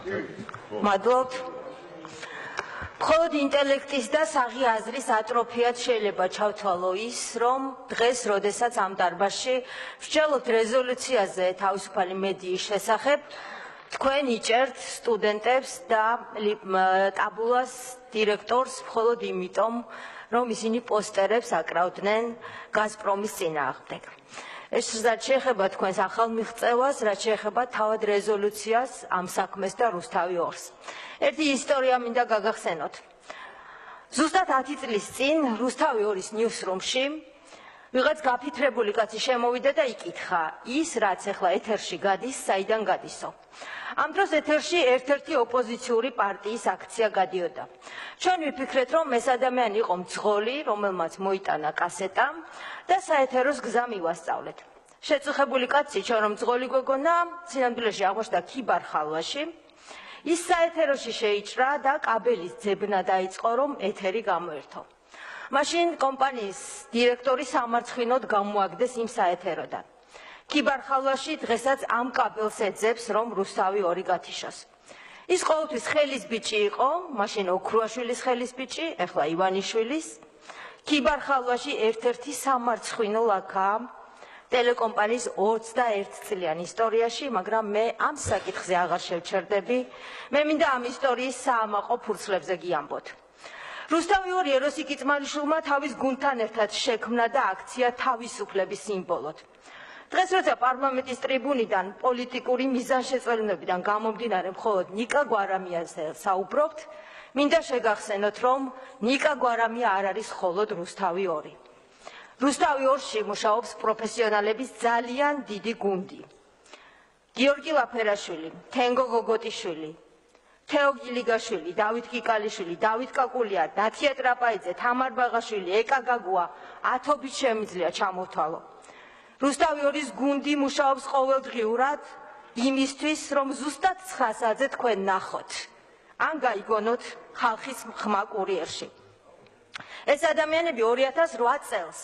მადლობ. მხოლოდ ინტელექტის და საღი აზრის ატროფიად შეიძლება ჩავთვალო ის, რომ დღეს, როდესაც ამ დარბაზში ვსჯელობთ რეზოლუციაზე თავისუფალი მედიის შესახებ, თქვენ იჭერთ სტუდენტებს და ტაბულას დირექტორს მხოლოდ იმიტომ, რომ ისინი პოსტერებს აკრავდნენ გაზპრომის წინააღმდეგ. ეს რაც შეეხება თქვენს ახალ მიღწევას, რაც შეეხება თავად რეზოლუციას ამ საქმეს და რუსთავი 2-ს. ერთი ისტორია მინდა გაგახსენოთ. ზუსტად 10 წლის წინ რუსთავი 2-ის ნიუსრუმში ვიღაც გაფიქრებული კაცი შემოვიდა და იკითხა ის, რაც ახლა ეთერში გადის, საიდან გადისო. ამ დროს ეთერში ერთ-ერთი ოპოზიციური პარტიის აქცია გადიოდა. ჩვენ ვიფიქრეთ, რომ ეს ადამიანი იყო მძღოლი, რომელმაც მოიტანა კასეტა და საეთეროს გზა მივასწავლეთ. შეწუხებული კაცი, ჩვენ რომ მძღოლი გოგონა, სინამდვილეში აღმოჩნდა ქიბარ ხალვაში. ის საეთეროში შეიჭრა და კაბელის ძებნა დაიწყო, რომ ეთერი გამოერთო. მაშინ კომპანიის დირექტორი სამარცხვინოდ გამოაგდეს იმ საეთეროდან. ქიბარ ხალვაში დღესაც ამ კაბელს ეძებს, რომ რუსთავი 2 გათიშოს. ის ყოველთვის ხელის ბიჭი იყო, მაშინ ოქრუაშვილის ხელის ბიჭი, ახლა ივანიშვილის. ქიბარ ხალვაში ერთ-ერთი სამარცხვინო ლაქაა ტელეკომპანიის 21 წლიან ისტორიაში, მაგრამ მე ამ საკითხზე აღარ შევჩერდები. მე მინდა ამ ისტორიის საამაყო ფურცლებზე გიამბოთ. რუსთავი 2 ეროსიკი ძმალიშვილმა თავის გუნდთან ერთად შექმნა და აქცია თავისუფლების სიმბოლოდ. დღეს როცა პარლამენტის ტრიბუნიდან პოლიტიკური მიზანშეწონებიდან გამომდინარე მხოლოდ ნიკა გვარამიაზე საუბრობთ, მინდა შეგახსენოთ, რომ ნიკა გვარამია არ არის მხოლოდ რუსთავი 2. რუსთავი 2-ში მუშაობს პროფესიონალების ძალიან დიდი გუნდი. გიორგი ლაფერაშვილი, თენგო გოგოტიშვილი, თეო გილიგაშვილი, დავით კიკალიშვილი, დავით კაკულია, დათია ტრაპაიძე, თამარ ბაღაშვილი, ეკა გაგუა, ათობით შემიძლია ჩამოვთვალო. რუსთავი 2-ის გუნდი მუშაობს ყოველდღიურად იმისთვის, რომ ზუსტად 9 საათზე თქვენ ნახოთ. ან გაიგონოთ ხალხის ხმა კურიერში. ეს ადამიანები 2008 წელს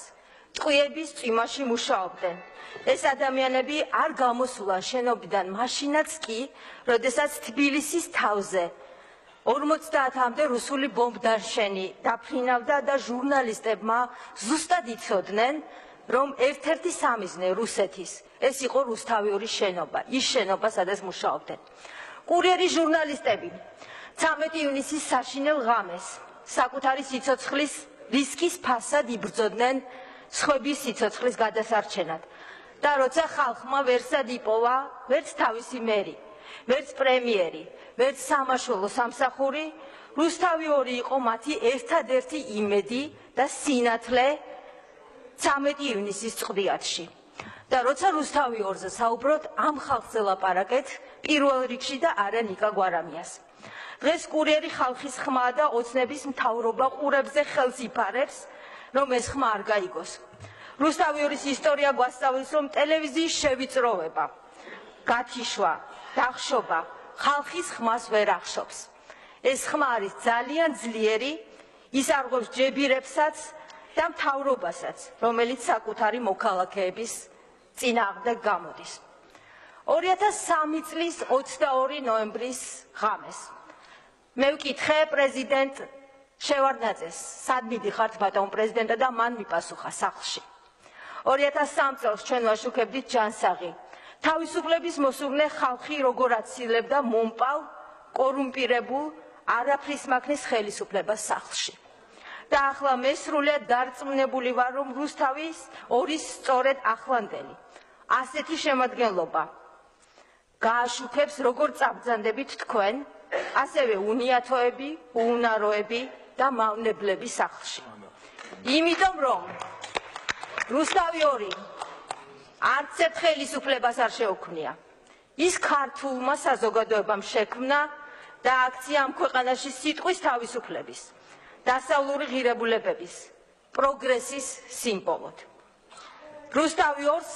ტყვიების წვიმაში მუშაობდნენ. ეს ადამიანები არ გამოსულან შენობიდან მაშინაც კი, როდესაც თბილისის თავზე 50-მდე რუსული ბომბდარშენი დაფრინავდა და ჟურნალისტებმა ზუსტად იცოდნენ, რომ ერთ-ერთი სამიზნე რუსეთის ეს იყო რუსთავი 2-ის შენობა, ის შენობა, სადაც მუშაობდნენ. კურიერის ჟურნალისტები 13 ივნისის საშინელ ღამეს საკუთარი სიცოცხლის რისკის ფასად იბრძოდნენ სხვების სიცოცხლის გადასარჩენად. და როცა ხალხმა ვერსად იპოვა, ვერც თავისი მერი, ვერც პრემიერი, ვერც სამაშველო სამსახური, რუსთავი 2 იყო მათი ერთადერთი იმედი და სინათლე 13 ივნისის წყვდიათში. და როცა რუსთავი 2-ზე საუბრობთ, ამ ხალხზე ლაპარაკეთ პირველ რიგში და არა ნიკა გვარამიას. დღეს კურიერი ხალხის ხმა და ოცნების მთავრობა ყურებზე ხელს იფარებს, რომ ეს ხმა არ გაიგოს. რუსთავი 2-ის ისტორია გვასწავლის, რომ ტელევიზიის შევიწროვება, გათიშვა, დახშობა ხალხის ხმას ვერ ახშობს. ეს ხმა არის ძალიან ძლიერი, ის არღვევს ჯებირებსაც და მთავრობასაც, რომელიც საკუთარი მოქალაქეების წინააღმდეგ გამოდის. 2003 წლის 22 ნოემბრის ღამეს მე ვკითხე პრეზიდენტ შევარდნაძეს, სად მიდიხართ ბატონ პრეზიდენტო და მან მიპასუხა სახლში. 2003 წელს ჩვენ ვაშუქებდით ჯანსაღი. თავისუფლების მოსურნე ხალხი როგორ აცილებდა მომპალ, კორუმპირებულ, არაფრის მაქმნის ხელისუფლებას სახლში. და ახლა მე სრულიად დარწმუნებული ვარ, რომ რუსთავის 2-ის სწორედ ახლანდელი ასეთი შემადგენლობა გააშუქებს, როგორ წაბრძანდებით თქვენ, ასევე უნიათოები, უუნაროები და მავნებლები სახლში. იმიტომ რომ რუსთავი 2 არც ერთ ხელისუფლებას არ შეუქმნია. ის ქართულმა საზოგადოებამ შექმნა და აქცია ამ ქვეყანაში სიტყვის თავისუფლების, დასავლური ღირებულებების, პროგრესის სიმბოლოდ. რუსთავი 2-ს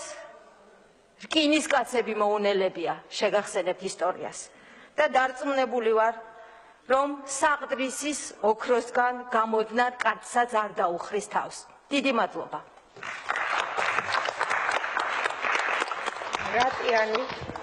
რკინისკაცები მოუნელებია, შეგახსენებთ ისტორიას. და დარწმუნებული ვარ, რომ საყდრისის ოქროსგან გამოდნარ კაცსაც არ დაუხრის თავს. დიდი მადლობა. Grazie Anni.